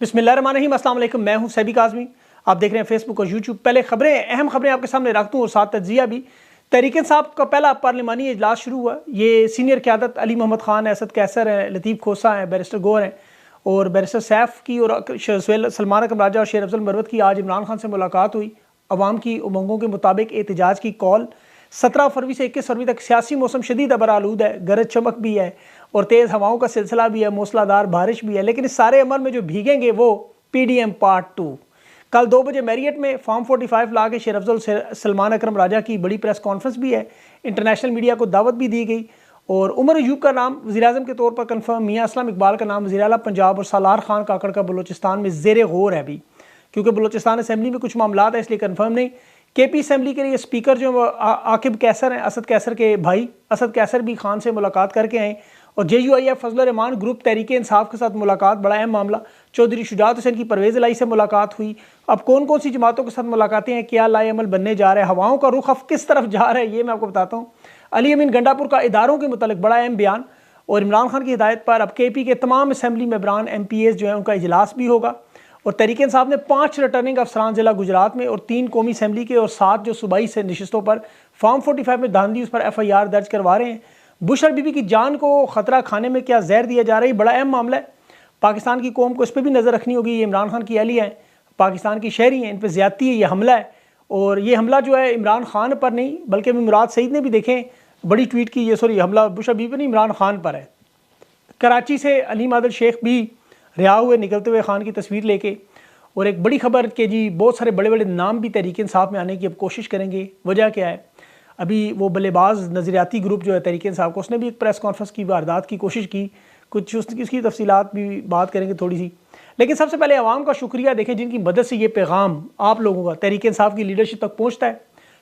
बिस्मिल्लाहिर्रहमानिर्रहीम, अस्सलाम वालेकुम। मैं हूं सैबिक आज़मी, आप देख रहे हैं फेसबुक और यूट्यूब। पहले खबरें, अहम खबरें आपके सामने रखता हूं और साथ तज्जिया भी। तहरीक इंसाफ का पहला पार्लिमानी इजलास शुरू हुआ। ये सीनियर क़यादत अली मोहम्मद ख़ान, असद कैसर हैं, लतीफ़ खोसा हैं, बैरिस्टर गौर हैं और बैरिस्टर सैफ की और सलमान अकरम राजा और शेर अफजल मरवत की आज इमरान खान से मुलाकात हुई। अवाम की उमंगों के मुताबिक एहतजाज की कॉल। 17 फरवरी से 21 फरवरी तक सियासी मौसम शदीद अबरालूद है, गरज चमक भी है और तेज़ हवाओं का सिलसिला भी है, मूसलाधार बारिश भी है। लेकिन इस सारे अमल में जो भीगेंगे वो PDM पार्ट 2। कल 2 बजे मैरियट में फॉर्म 45 ला के शेर अफजल सलमान अकरम राजा की बड़ी प्रेस कॉन्फ्रेंस भी है। इंटरनेशनल मीडिया को दावत भी दी गई और उमर अयूब का नाम वज़ीर-ए-आज़म के तौर पर कंफर्म। मियां असलम इकबाल का नाम वज़ीर आला पंजाब और सालार खान काकड़ का बलूचिस्तान में ज़ेर गौर है अभी, क्योंकि बलूचिस्तान असम्बली में कुछ मामला है इसलिए कन्फर्म नहीं। KP असम्बली के लिए स्पीकर जो आकिब कैसर हैं, असद कैसर के भाई असद कैसर भी खान से मुलाकात करके आए और JUIF फजल रहमान ग्रुप तहरीक इंसाफ के साथ मुलाकात, बड़ा अहम मामला। चौधरी शुजात हुसैन की परवेज़ इलाही से मुलाकात हुई। अब कौन कौन सी जमातों के साथ मुलाकातें हैं, क्या लाए अमल बनने जा रहा है, हवाओं का रुख अब किस तरफ जा रहा है, ये मैं आपको बताता हूँ। अली अमीन गंडापुर का इदारों के मुतालिक बड़ा अहम बयान और इमरान खान की हिदायत पर अब KP के तमाम असम्बली मेंबरान MPAs जो है उनका इजलास भी होगा। और तहरीक इंसाफ ने 5 रिटर्निंग अफसरान जिला गुजरात में और 3 कौमी असम्बली के और 7 जो सूबाई से नशिस्तों पर फॉर्म 45 में धांधली उस पर FIR दर्ज करवा रहे हैं। बुशर बीबी की जान को ख़तरा, खाने में क्या जहर दिया जा रहा है, बड़ा अहम मामला है। पाकिस्तान की कौम को इस पर भी नज़र रखनी होगी। ये इमरान खान की अहलिया हैं, पाकिस्तान की शहरी हैं, इन पर ज़्यादती है, ये हमला है। और ये हमला जो है इमरान खान पर नहीं बल्कि मुराद सईद ने भी देखें बड़ी ट्वीट की, ये सॉरी हमला बुशर बीबी पर नहीं इमरान खान पर है। कराची से अली मादल शेख भी रिहा हुए निकलते हुए खान की तस्वीर लेके। और एक बड़ी खबर कि जी बहुत सारे बड़े बड़े नाम भी तहरीक इंसाफ में आने की अब कोशिश करेंगे। वजह क्या है, अभी वो बल्लेबाज नज़रियाती ग्रुप जो है तहरीक इंसाफ को, उसने भी एक प्रेस कॉन्फ्रेंस की वारदात की कोशिश की। कुछ उसकी तफसीलात भी बात करेंगे थोड़ी सी। लेकिन सबसे पहले आवाम का शुक्रिया देखें जिनकी मदद से ये पैगाम आप लोगों का तहरीक इंसाफ की लीडरशिप तक पहुँचता है।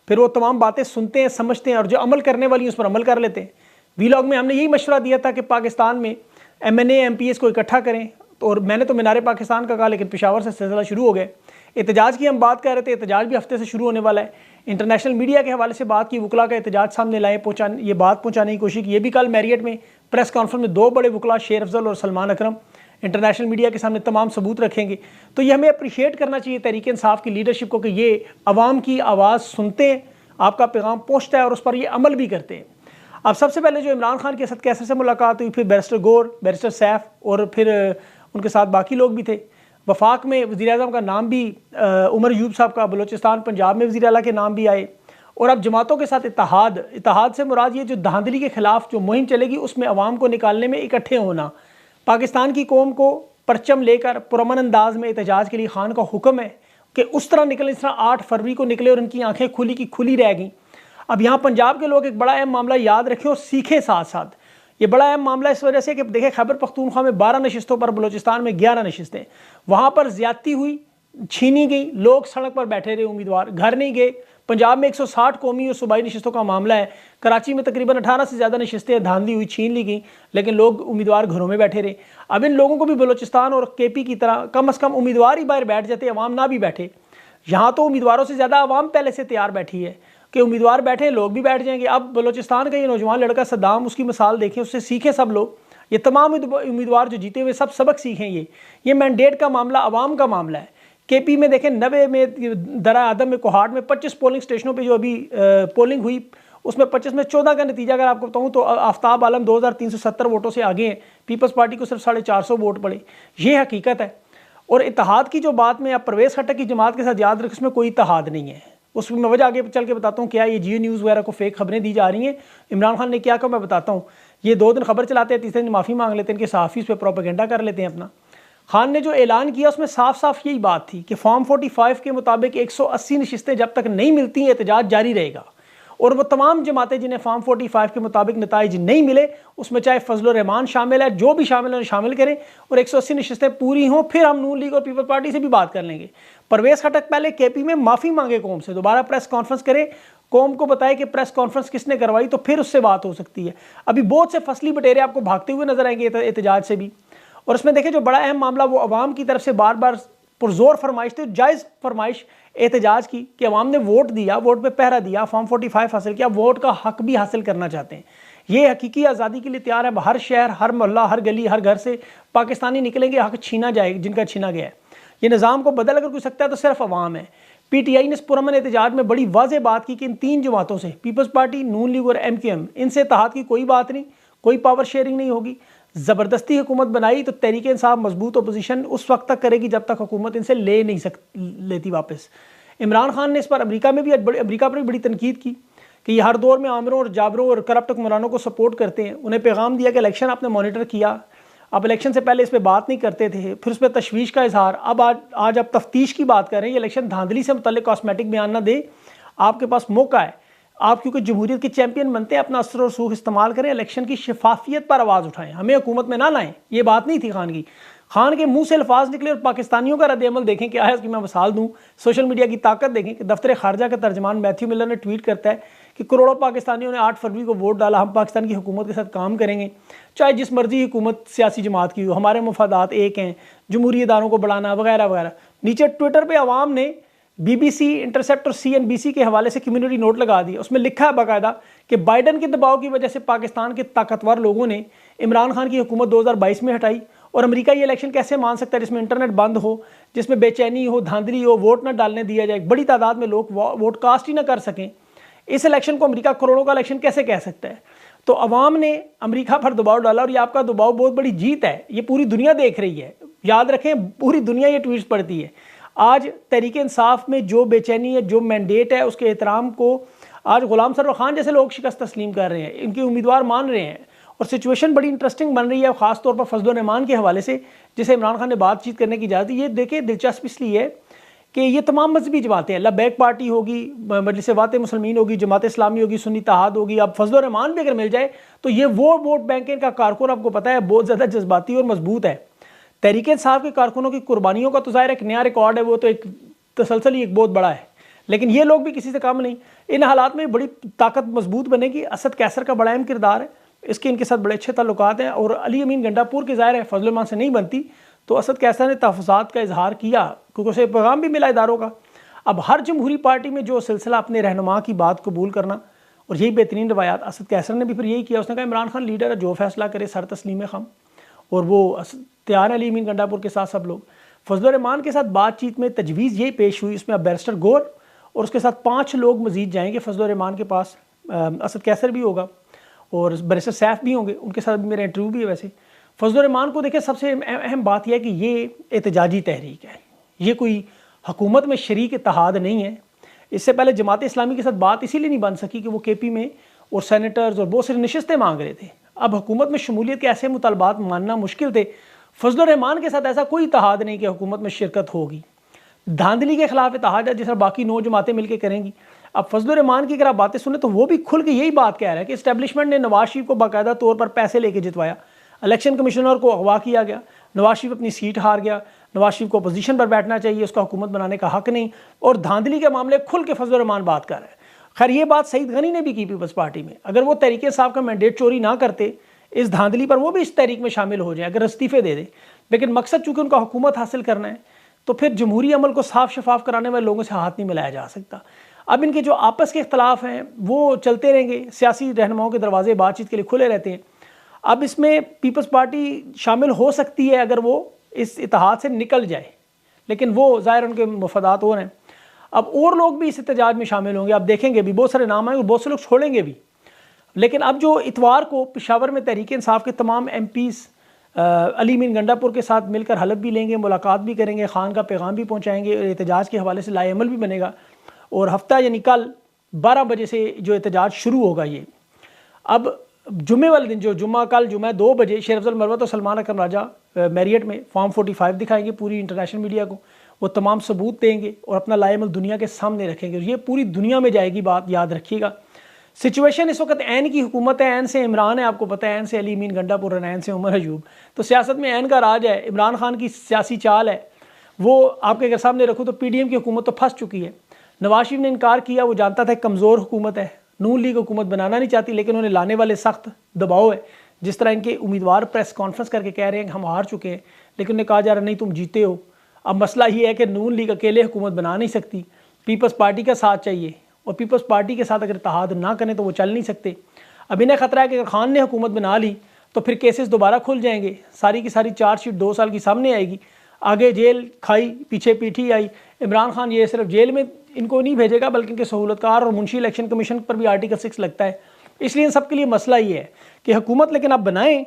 फिर वो तमाम बातें सुनते हैं, समझते हैं और जो अमल करने वाली उस पर अमल कर लेते हैं। वीलॉग में हमने यही मशवरा दिया था कि पाकिस्तान में MNA MPAs को इकट्ठा करें, और मैंने तो मीनारे पाकिस्तान का कहा, लेकिन पेशावर से सिलसिला शुरू हो गए। एहतजाज की हम बात कर रहे थे, एहतजाज भी हफ्ते से शुरू होने वाला है। इंटरनेशनल मीडिया के हवाले से बात की, वकला का एहतजाज सामने लाए, ये बात पहुँचाने की कोशिश की। ये भी कल मैरियट में प्रेस कॉन्फ्रेंस में 2 बड़े वकला शेर अफजल और सलमान अकरम इंटरनेशनल मीडिया के सामने तमाम सबूत रखेंगे। तो ये हमें अप्रिशिएट करना चाहिए तहरीक इंसाफ की लीडरशिप को कि ये आवाम की आवाज़ सुनते हैं, आपका पैगाम पहुँचता है और उस पर ये अमल भी करते हैं। अब सबसे पहले जो इमरान खान के असद कैसर से मुलाकात हुई, फिर बैरिस्टर गौर, बैरिस्टर सैफ और फिर उनके साथ बाकी लोग भी थे। वफाक में वज़ीर-ए-आज़म का नाम भी उमर अयूब साहब का, बलूचिस्तान पंजाब में वज़ीर आला के नाम भी आए। और अब जमातों के साथ इत्तेहाद से मुराद ये जो धांधली के ख़िलाफ़ जो मुहिम चलेगी उसमें अवाम को निकालने में इकट्ठे होना। पाकिस्तान की कौम को परचम लेकर पुरअमन अंदाज में एहतजाज के लिए खान का हुक्म है कि उस तरह निकले जिस तरह 8 फरवरी को निकले और उनकी आँखें खुली की खुली रह गईं। अब यहाँ पंजाब के लोग एक बड़ा अहम मामला याद रखें और सीखें साथ साथ। ये बड़ा अहम मामला इस वजह से कि देखें खैबर पख्तूनख्वा में 12 नशिस्तों पर, बलूचिस्तान में 11 नशिस्तें, वहाँ पर ज़्यादती हुई, छीनी गई, लोग सड़क पर बैठे रहे, उम्मीदवार घर नहीं गए। पंजाब में 160 कौमी और सूबाई नशिस्तों का मामला है। कराची में तकरीबन 18 से ज़्यादा नशिस्तें धांधली हुई, छीन ली गई, लेकिन लोग उम्मीदवार घरों में बैठे रहे। अब इन लोगों को भी बलूचिस्तान और KP की तरह कम अज़ कम उम्मीदवार ही बाहर बैठ जाते, अवाम ना भी बैठे। यहाँ तो उम्मीदवारों से ज़्यादा अवाम पहले से तैयार बैठी है कि उम्मीदवार बैठे, लोग भी बैठ जाएंगे। अब बलूचिस्तान का ये नौजवान लड़का सद्दाम, उसकी मिसाल देखें, उससे सीखें सब लोग। ये तमाम उम्मीदवार जो जीते हुए सब सबक सीखें। ये मैंडेट का मामला अवाम का मामला है। KP में देखें 90 में दरा आदम में कोहाट में 25 पोलिंग स्टेशनों पे जो अभी पोलिंग हुई उसमें 25 में 14 का नतीजा अगर आपको बताऊँ तो आफ्ताब आलम 2370 वोटों से आगे हैं। पीपल्स पार्टी को सिर्फ 450 वोट पड़े। ये हकीकत है। और इत्तेहाद की जो बात में आप परवेज़ खट्टक की जमात के साथ याद रखें, उसमें कोई इत्तेहाद नहीं है। उसमें मैं वजह आगे चल के बताता हूँ क्या ये जियो न्यूज़ वगैरह को फेक खबरें दी जा रही हैं। इमरान खान ने क्या कहा मैं बताता हूँ। ये 2 दिन खबर चलाते हैं, तीसरे दिन माफ़ी मांग लेते हैं, इनके सहाफ़ी उस पर प्रोपेगेंडा कर लेते हैं अपना। खान ने जो ऐलान किया उसमें साफ साफ यही बात थी कि फॉर्म 45 के मुताबिक 180 नशिस्तें जब तक नहीं मिलती एहतजाज जारी रहेगा। और वो तमाम जमातें जिन्हें फॉर्म 45 के मुताबिक नताइज नहीं मिले, उसमें चाहे फजल रहमान शामिल है, जो भी शामिल है शामिल करें और 180 नशिस्तें पूरी हों, फिर हम नून लीग और पीपल्स पार्टी से भी बात कर लेंगे। परवेज़ खट्टक पहले KP में माफ़ी मांगे कौम से, दोबारा प्रेस कॉन्फ्रेंस करे, कौम को बताए कि प्रेस कॉन्फ्रेंस किसने करवाई, तो फिर उससे बात हो सकती है। अभी बहुत से फसली बटेरे आपको भागते हुए नजर आएंगे एहतजाज से भी। और उसमें देखें जो बड़ा अहम मामला वो अवाम की तरफ से बार बार पुरजोर फरमाइश थी, जायज़ फरमाइश एहतजाज की कि अवाम ने वोट दिया, वोट पे पहरा दिया, फॉर्म 45 हासिल किया, वोट का हक भी हासिल करना चाहते हैं। ये हकीकी आज़ादी के लिए तैयार है। हर शहर, हर मोहल्ला, हर गली, हर घर से पाकिस्तानी निकलेंगे, हक छीना जाएगा जिनका छीना गया है। ये निज़ाम को बदल अगर कोई सकता है तो सिर्फ अवाम है। PTI ने इस पुरअमन एहतजाज में बड़ी वाज़ेह बात की कि इन 3 जमातों से, पीपल्स पार्टी, नून लीग और MQM, इनसे इत्तेहाद की कोई बात नहीं, कोई पावर शेयरिंग नहीं होगी। ज़बरदस्ती हुकूमत बनाई तो तहरीक इंसाफ मजबूत अपोजिशन उस वक्त तक करेगी जब तक हुकूमत इनसे ले नहीं लेती वापस। इमरान खान ने इस पर अमेरिका में भी अमेरिका पर भी बड़ी तनकीद की कि ये हर दौर में आमिरों और जाबरों और करप्ट हुक्मरानों को सपोर्ट करते हैं। उन्हें पैगाम दिया कि इलेक्शन आपने मॉनिटर किया, आप इलेक्शन से पहले इस पर बात नहीं करते थे, फिर उस पर तशवीश का इजहार, अब आज आप तफ्तीश की बात कर रहे हैं। ये इलेक्शन धांधली से मुतल्लिक कॉस्मेटिक बयान ना दे, आपके पास मौका है, आप क्योंकि जमहूरियत के चैंपियन बनते हैं, अपना असर और सूख इस्तेमाल करें, इलेक्शन की शफाफियत पर आवाज़ उठाएं, हमें हुकूमत में ना लाएं। ये बात नहीं थी खान की। खान के मुंह से अल्फाज निकले और पाकिस्तानियों का रद्द-ए-अमल देखें क्या है। उसकी मैं मिसाल दूं, सोशल मीडिया की ताकत देखें कि दफ्तर खारजा का तर्जमान मैथ्यू मिलर ने ट्वीट करता है कि करोड़ों पाकिस्तानियों ने 8 फरवरी को वोट डाला, हम पाकिस्तान की हुकूमत के साथ काम करेंगे, चाहे जिस मर्जी हुकूमत सियासी जमात की हो, हमारे मफादात एक हैं, जमहूरी इदारों को बढ़ाना वगैरह वगैरह। नीचे ट्विटर पर आवाम ने BBC, इंटरसेप्ट और CNBC के हवाले से कम्युनिटी नोट लगा दिया। उसमें लिखा है बाकायदा कि बाइडन के दबाव की वजह से पाकिस्तान के ताकतवर लोगों ने इमरान खान की हुकूमत 2022 में हटाई, और अमेरिका ये इलेक्शन कैसे मान सकता है जिसमें इंटरनेट बंद हो, जिसमें बेचैनी हो, धांधली हो, वोट न डालने दिया जाए, बड़ी तादाद में लोग वोट कास्ट ही ना कर सकें। इस इलेक्शन को अमेरिका करोड़ों का इलेक्शन कैसे कह सकता है? तो अवाम ने अमेरिका पर दबाव डाला और ये आपका दबाव बहुत बड़ी जीत है, ये पूरी दुनिया देख रही है। याद रखें, पूरी दुनिया ये ट्वीट्स पढ़ती है। आज तहरीक इंसाफ में जो बेचैनी है, जो मैंडेट है, उसके एहतराम को आज गुलाम सरवर खान जैसे लोग शिकस्त तस्लीम कर रहे हैं, इनके उम्मीदवार मान रहे हैं, और सिचुएशन बड़ी इंटरेस्टिंग बन रही है, ख़ास तौर पर फजल रहमान के हवाले से जिसे इमरान खान ने बातचीत करने की इजाज़त दी। ये देखिए दिलचस्प इसलिए है कि ये तमाम मजहबी जमातें हैं, लबैक पार्टी होगी, मजलिस वात मुसलमीन होगी, जमात इस्लामी होगी, सुन्नी इत्तेहाद होगी, अब फजल रहमान भी अगर मिल जाए तो ये वो वोट बैंक का कारकुन आपको पता है बहुत ज़्यादा जज्बाती और मजबूत है। तहरीक इंसाफ के कारकुनों की कुर्बानियों का तो ज़ाहिर एक नया रिकॉर्ड है, वो तो एक तसलसल ही एक बहुत बड़ा है, लेकिन ये लोग भी किसी से कम नहीं। इन हालात में बड़ी ताकत मजबूत बनेगी। असद कैसर का बड़ा अहम किरदार है, इसके इनके साथ बड़े अच्छे ताल्लुकात हैं, और अली अमीन गंडापुर के ज़ाहिर है फजल रहमान से नहीं बनती, तो असद कैसर ने तहफ़्फ़ुज़ात का इजहार किया क्योंकि उसे पैगाम भी मिला इदारों का। अब हर जमहूरी पार्टी में जो सिलसिला अपने रहनुमा की बात कबूल करना, और यही बेहतरीन रवायात, असद कैसर ने भी फिर यही किया। उसने कहा इमरान खान लीडर है, जो फैसला करे सर तस्लीम खम, और वो तैयार है अली अमीन गंडापुर के साथ सब लोग। फजल रहमान के साथ बातचीत में तजवीज़ यही पेश हुई, उसमें अब बैरिस्टर गौर और उसके साथ 5 लोग मजीद जाएंगे फजल रहमान के पास। असद कैसर भी होगा और बैरिस्टर सैफ भी होंगे, उनके साथ भी मेरा इंटरव्यू भी है। वैसे फजल रहमान को देखिए, सबसे अहम बात यह है कि ये एहतजाजी तहरीक है, ये कोई हुकूमत में शरीक इत्तेहाद नहीं है। इससे पहले जमात इस्लामी के साथ बात इसीलिए नहीं बन सकी कि वो KP में और सेनेटर्स और बहुत सारी नशिस्तें मांग रहे थे। अब हुकूमत में शमूलियत के ऐसे मुतालबात मानना मुश्किल थे। फजल रहमान के साथ ऐसा कोई इत्तेहाद नहीं कि हुकूमत में शिरकत होगी। धांधली के खिलाफ इत्तेहाद है जिस बाकी 9 जमातें मिलकर करेंगी। अब फजल रहमान की अगर आप बातें सुने तो वो भी खुल के यही बात कह रहा है कि इस्टेब्लिशमेंट ने नवाज शरीफ को बाकायदा तौर पर पैसे लेके जितवाया, इलेक्शन कमिश्नर को अगवा किया गया, नवाज शरीफ अपनी सीट हार गया, नवाज शरीफ को अपोजिशन पर बैठना चाहिए, उसका हुकूमत बनाने का हक नहीं, और धांधली के मामले खुल के फजल रहमान बात कर रहा है। खैर ये बात सईद गनी ने भी की पीपल्स पार्टी में, अगर वो तहरीक इंसाफ का मैंडेट चोरी ना करते इस धांधली पर, वो भी इस तहरीक में शामिल हो जाए अगर इस्तीफे दे दे, लेकिन मकसद चूँकि उनका हुकूमत हासिल करना है, तो फिर जमहूरी अमल को साफ शफाफ कराने वाले लोगों से हाथ नहीं मिलाया जा सकता। अब इनके जो आपस के इख्तलाफ हैं वो चलते रहेंगे, सियासी रहनुमाओं के दरवाजे बातचीत के लिए खुले रहते हैं। अब इसमें पीपल्स पार्टी शामिल हो सकती है अगर वो इस इत्तेहाद से निकल जाए, लेकिन वो ज़ाहिर उनके मफादात और हैं। अब और लोग भी इस एहतजाज में शामिल होंगे, आप देखेंगे भी बहुत सारे नाम आएंगे, बहुत से लोग छोड़ेंगे भी। लेकिन अब जो इतवार को पेशावर में तहरीक इंसाफ के तमाम MPs अली अमीन गंडापुर के साथ मिलकर हलफ भी लेंगे, मुलाकात भी करेंगे, खान का पैगाम भी पहुँचाएँगे, एहतजाज के हवाले से लाएअमल भी बनेगा, और हफ्ता यानी कल 12 बजे से जो एहतजाज शुरू होगा। ये अब जुमे वाले दिन, जो कल जुमा 2 बजे, शेर अफजल मरवत और सलमान अकरम राजा मैरियट में फॉर्म 45 दिखाएंगे पूरी इंटरनेशनल मीडिया को, वो तमाम सबूत देंगे और अपना लाएअमल दुनिया के सामने रखेंगे, और ये पूरी दुनिया में जाएगी बात, याद रखिएगा। सिचुएशन इस वक्त ऐन की हुकूमत है, ऐन से इमरान है, आपको पता है, ऐन से अली अमीन गंडापुर और ऐन से उमर अयूब, तो सियासत में ऐन का राज है। इमरान खान की सियासी चाल है, वो आपके अगर सामने रखूँ तो PDM की हुकूमत तो फंस चुकी है। नवाज शरीफ ने इनकार किया, वो जानता था कमज़ोर हुकूमत है, नून लीग हुकूमत बनाना नहीं चाहती, लेकिन उन्हें लाने वाले सख्त दबाव है। जिस तरह इनके उम्मीदवार प्रेस कॉन्फ्रेंस करके कह रहे हैं कि हम हार चुके हैं, लेकिन उन्हें कहा जा रहा नहीं तुम जीते हो। अब मसला ये है कि नून लीग अकेले हुकूमत बना नहीं सकती, पीपल्स पार्टी का साथ चाहिए, और पीपल्स पार्टी के साथ अगर इत्तेहाद ना करें तो वो चल नहीं सकते। अब इन्हें ख़तरा है कि अगर खान ने हुकूमत बना ली तो फिर केसेस दोबारा खुल जाएंगे, सारी की सारी चार्जशीट 2 साल की सामने आएगी, आगे जेल खाई पीछे पीठी आई। इमरान खान ये सिर्फ जेल में इनको नहीं भेजेगा बल्कि इनके सहूलतकार और मुंशी इलेक्शन कमीशन पर भी आर्टिकल 6 लगता है। इसलिए इन सब के लिए मसला ये है कि हुकूमत लेकिन आप बनाएं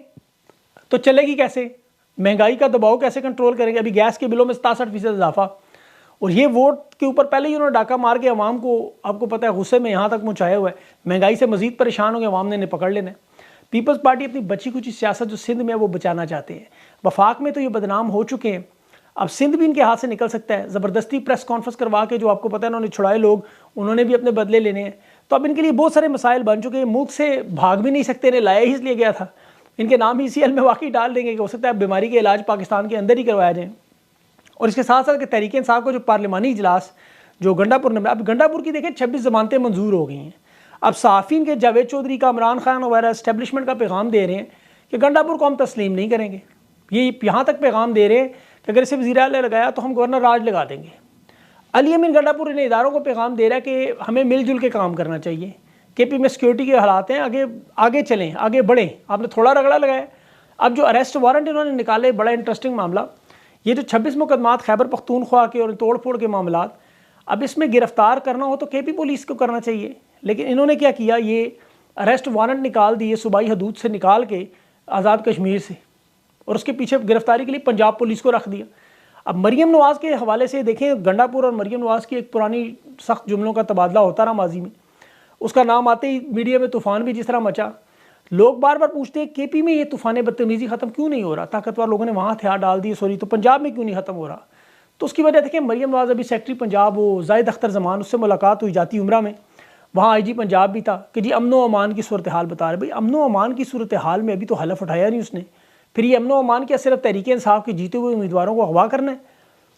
तो चलेगी कैसे, महंगाई का दबाव कैसे कंट्रोल करेंगे। अभी गैस के बिलों में 67% इजाफा, और ये वोट के ऊपर पहले ही उन्होंने डाका मार के अवाम को, आपको पता है, गुस्से में यहाँ तक पहुँचाया हुआ है। महंगाई से मजीद परेशान हो गए अवाम ने पकड़ लेना है। पीपल्स पार्टी अपनी बची कुछ सियासत जो सिंध में है वो बचाना चाहते हैं। वफाक में तो ये बदनाम हो चुके हैं, अब सिंध भी इनके हाथ से निकल सकता है। ज़बरदस्ती प्रेस कॉन्फ्रेंस करवा के जो आपको पता है उन्होंने छुड़ाए लोग, उन्होंने भी अपने बदले लेने हैं। तो अब इनके लिए बहुत सारे मसाइल बन चुके हैं, मुल्क से भाग भी नहीं सकते, इन्हें लाया ही इसलिए गया था। इनके नाम ही CL में वाकई डाल देंगे कि हो सकता है बीमारी के इलाज पाकिस्तान के अंदर ही करवाया जाए। और इसके साथ साथ तहरीक इंसाफ को जो पार्लिमानी इजलास जो गंडापुर ने, अब गंडापुर की देखें 26 जमानतें मंजूर हो गई हैं। अब सहाफ़ीन के जावेद चौधरी का, इमरान खान वगैरह इस्टेब्लिशमेंट का पैगाम दे रहे हैं कि गंडापुर को हम तस्लीम नहीं करेंगे। ये यहाँ तक पैगाम दे रहे हैं कि अगर इसे वज़ीर आला लगाया तो हम गवर्नर राज लगा देंगे। अली अमीन गंडापुर इन इदारों को पैगाम दे रहा है कि हमें मिलजुल के काम करना चाहिए। KP में सिक्योरिटी के हालात हैं, आगे चलें, आगे बढ़ें। आपने थोड़ा रगड़ा लगाया। अब जो अरेस्ट वारंट इन्होंने निकाले, बड़ा इंटरेस्टिंग मामला, ये जो 26 मुकदमात खैबर पख्तूनख्वा के और तोड़ फोड़ के मामला, अब इसमें गिरफ्तार करना हो तो KP पुलिस को करना चाहिए, लेकिन इन्होंने क्या किया, ये अरेस्ट वारंट निकाल दिए सूबाई हदूद से निकाल के आज़ाद कश्मीर से, और उसके पीछे गिरफ्तारी के लिए पंजाब पुलिस को रख दिया। अब मरीम नवाज़ के हवाले से देखें, गंडापुर और मरीम नवाज़ की एक पुरानी सख्त जुमलों का तबादला होता रहा माजी में, उसका नाम आते ही मीडिया में तूफ़ान भी जिस तरह मचा। लोग बार बार पूछते हैं KP में ये तूफ़ान बदतमीज़ी ख़त्म क्यों नहीं हो रहा, ताकतवर लोगों ने वहाँ हथियार डाल दिए सॉरी, तो पंजाब में क्यों नहीं ख़त्म हो रहा। तो उसकी वजह देखिए, मरीम नवाज़ अभी सेक्रेटरी पंजाब हो, जाहिद अख्तर जमान, उससे मुलाकात हुई जाती उम्रा में, वहाँ IG पंजाब भी था कि जी अमनो अमान की सूरत हाल बता रहे। भाई अमनो अमान की सूरत हाल में अभी तो हलफ उठाया नहीं उसने, फिर ये अमनो अमान क्या सिर्फ तहरीक इंसाफ के जीते हुए उम्मीदवारों को अगवा करना है।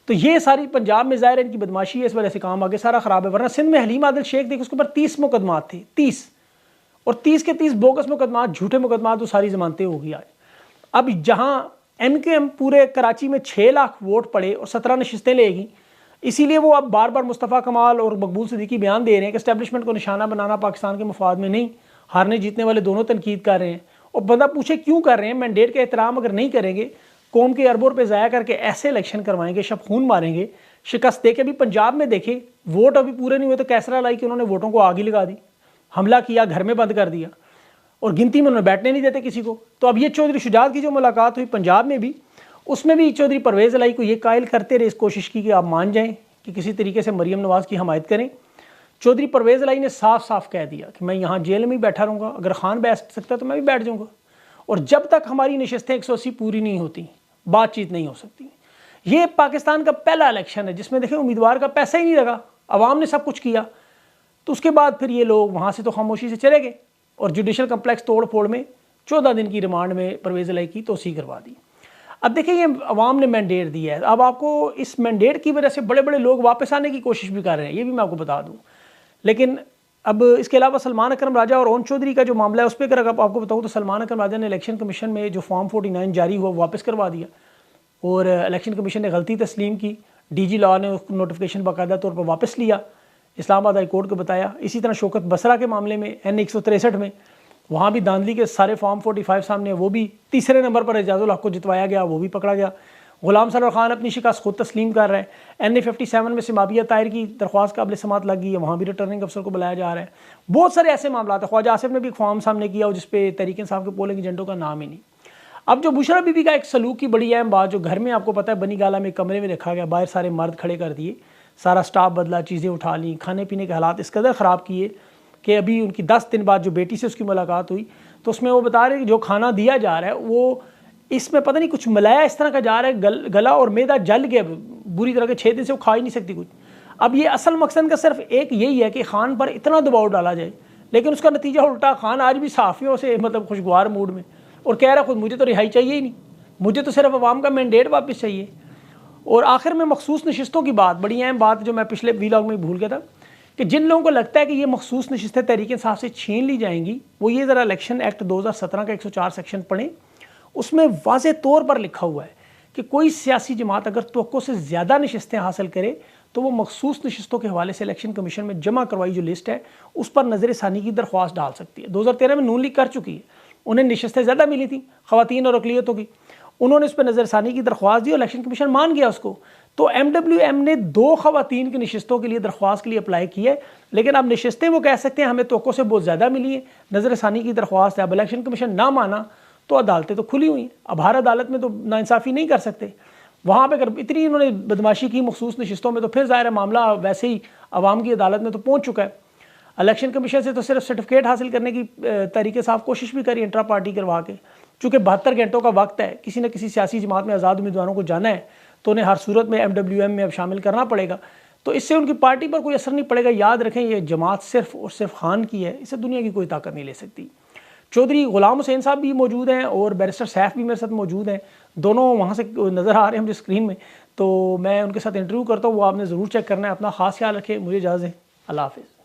तो ये सारी पंजाब में ज़ाहिर है इनकी बदमाशी है, इस वजह से काम आगे सारा ख़राब है। वरना सिंध में हलीम आदिल शेख देखिए, उसके ऊपर 30 मुकदमात थे, 30, और 30 के 30 बोगस मुकदमात, झूठे मुकदमात, वो सारी जमानतें होगी आज। अब जहाँ MKM पूरे कराची में 6 लाख वोट पड़े और 17 नशिस्तें लेगी, इसीलिए वो अब बार बार मुस्तफ़ा कमाल और मकबूल सिद्दीकी बयान दे रहे हैं कि एस्टेब्लिशमेंट को निशाना बनाना पाकिस्तान के मफाद में नहीं, हारने जीतने वाले दोनों तनकीद कर रहे हैं। और बंदा पूछे क्यों कर रहे हैं, मैंडेट का एहतराम अगर नहीं करेंगे, कौम के अरबों रुपये ज़ाया करके ऐसे इलेक्शन करवाएंगे, शब खून मारेंगे, शिकस्त दे के। अभी पंजाब में देखे वोट अभी पूरे नहीं हुए तो कैसरा लाई कि उन्होंने वोटों को आग ही लगा दी, हमला किया, घर में बंद कर दिया, और गिनती में उन्होंने बैठने नहीं देते किसी को। तो अब ये चौधरी शुजात की जो मुलाकात हुई पंजाब में भी, उसमें भी चौधरी परवेज़ इलाही को ये कायल करते रहे, इस कोशिश की कि आप मान जाएं कि किसी तरीके से मरीम नवाज़ की हमायत करें। चौधरी परवेज़ इलाही ने साफ साफ कह दिया कि मैं यहाँ जेल में ही बैठा रहूँगा, अगर खान बैठ सकता है तो मैं भी बैठ जाऊँगा, और जब तक हमारी नशस्तें 180 पूरी नहीं होती बातचीत नहीं हो सकती। ये पाकिस्तान का पहला इलेक्शन है जिसमें देखें उम्मीदवार का पैसा ही नहीं लगा, अवाम ने सब कुछ किया। तो उसके बाद फिर ये लोग वहाँ से तो खामोशी से चले गए, और जुडिशल कम्प्लेक्स तोड़ फोड़ में 14 दिन की रिमांड में परवेज़ इलाही की तोसी करवा दी। अब देखिए, ये अवाम ने मैंडेट दिया है, अब आपको इस मैंडेट की वजह से बड़े बड़े लोग वापस आने की कोशिश भी कर रहे हैं, ये भी मैं आपको बता दूँ। लेकिन अब इसके अलावा सलमान अकरम राजा और ओन चौधरी का जो मामला है, उस पर अगर आपको बताऊँ तो सलमान अकरम राजा ने इलेक्शन कमीशन में जो फॉर्म 49 जारी हुआ वापस करवा दिया, और इलेक्शन कमीशन ने गलती तस्लीम की, DG लॉ ने उसको नोटिफिकेशन बाकायदा तौर पर वापस लिया, इस्लामाबाद हाई कोर्ट को बताया। इसी तरह शौकत बसरा के मामले में N 163 में वहाँ भी धांधली के सारे फॉर्म 45 सामने, वो भी तीसरे नंबर पर एजाजुल हक को जितवाया गया, वो भी पकड़ा गया। गुलाम सरवर खान अपनी शिकस्त खुद तस्लीम कर रहे हैं। NA 57 में सिमाबिया ताहिर की दरख्वास्त काबिल समात लग गई है, वहाँ भी रिटर्निंग अफसर को बुलाया जा रहा है। बहुत सारे ऐसे मामला है। ख्वाजा आसिफ ने भी एक फॉर्म सामने किया जिस पे तहरीक इंसाफ के पोलिंग एजेंटों का नाम ही नहीं। अब जो बुशरा बीबी का एक सलूक की बड़ी अहम बात, जो घर में आपको पता है बनी गाला में कमरे में रखा गया, बाहर सारे मर्द खड़े कर दिए, सारा स्टाफ बदला, चीज़ें उठा ली, खाने पीने के हालात इस कदर ख़राब किए कि अभी उनकी 10 दिन बाद जो बेटी से उसकी मुलाकात हुई तो उसमें वो बता रहे कि जो खाना दिया जा रहा है वो इसमें पता नहीं कुछ मिलाया इस तरह का जा रहा है, गला और मैदा जल गया बुरी तरह के, 6 दिन से वो खा ही नहीं सकती कुछ। अब ये असल मकसद का सिर्फ एक यही है कि खान पर इतना दबाव डाला जाए, लेकिन उसका नतीजा उल्टा, खान आज भी सहाफ़ियों से मतलब खुशगवार मूड में, और कह रहा खुद मुझे तो रिहाई चाहिए ही नहीं, मुझे तो सिर्फ अवाम का मैंडेट वापस चाहिए। और आखिर में मखसूस नशिस्तों की बात, बड़ी अहम बात जो मैं पिछले व्लॉग में भूल गया था, कि जिन लोगों को लगता है कि ये मखसूस नशिस्तें तहरीक इंसाफ से छीन ली जाएंगी, वो ये ज़रा इलेक्शन एक्ट 2017 का 104 सेक्शन पढ़ें। उसमें वाज़े तौर पर लिखा हुआ है कि कोई सियासी जमात अगर तवक्को से ज़्यादा नशिस्तें हासिल करे तो वो मखसूस नशिस्तों के हवाले से इलेक्शन कमीशन में जमा करवाई जो लिस्ट है उस पर नज़र सानी की दरख्वास्त डाल सकती है। 2013 में नून लीग कर चुकी है, उन्हें नशिस्तें ज़्यादा मिली थी ख़वातीन और अक़लियतों की, उन्होंने उस पर नज़र सानी की दरख्वास्त दी और इलेक्शन कमीशन मान गया उसको। तो MWM ने 2 ख़वातीन की नशिस्तों के लिए दरख्वास्त के लिए अप्लाई की है, लेकिन अब नशिस्तें वो कह सकते हैं हमें तोक़ों से बहुत ज़्यादा मिली है, नज़र सानी की दरख्वास्त है। अब इलेक्शन कमीशन ना माना तो अदालतें तो खुली हुई हैं, अब हर अदालत में तो नाइंसाफ़ी नहीं कर सकते। वहाँ पे अगर इतनी इन्होंने बदमाशी की मखसूस नशिस्तों में, तो फिर ज़ाहिर है मामला वैसे ही अवाम की अदालत में तो पहुँच चुका है। इलेक्शन कमीशन से तो सिर्फ सर्टिफिकेट हासिल करने की तरीके साफ कोशिश भी करी इंट्रा पार्टी करवा के, चूँकि 72 घंटों का वक्त है, किसी न किसी सियासी जमात में आज़ाद उम्मीदवारों को जाना है तो उन्हें हर सूरत में MWM में अब शामिल करना पड़ेगा, तो इससे उनकी पार्टी पर कोई असर नहीं पड़ेगा। याद रखें ये जमात सिर्फ और सिर्फ खान की है, इससे दुनिया की कोई ताकत नहीं ले सकती। चौधरी गुलाम हुसैन साहब भी मौजूद हैं और बैरिस्टर सैफ भी मेरे साथ मौजूद हैं, दोनों वहाँ से नज़र आ रहे हैं मुझे स्क्रीन में, तो मैं उनके साथ इंटरव्यू करता हूँ, वो आपने ज़रूर चेक करना है। अपना ख़ास ख्याल रखें, मुझे इजाज़त दें, अल्लाह हाफ़िज़।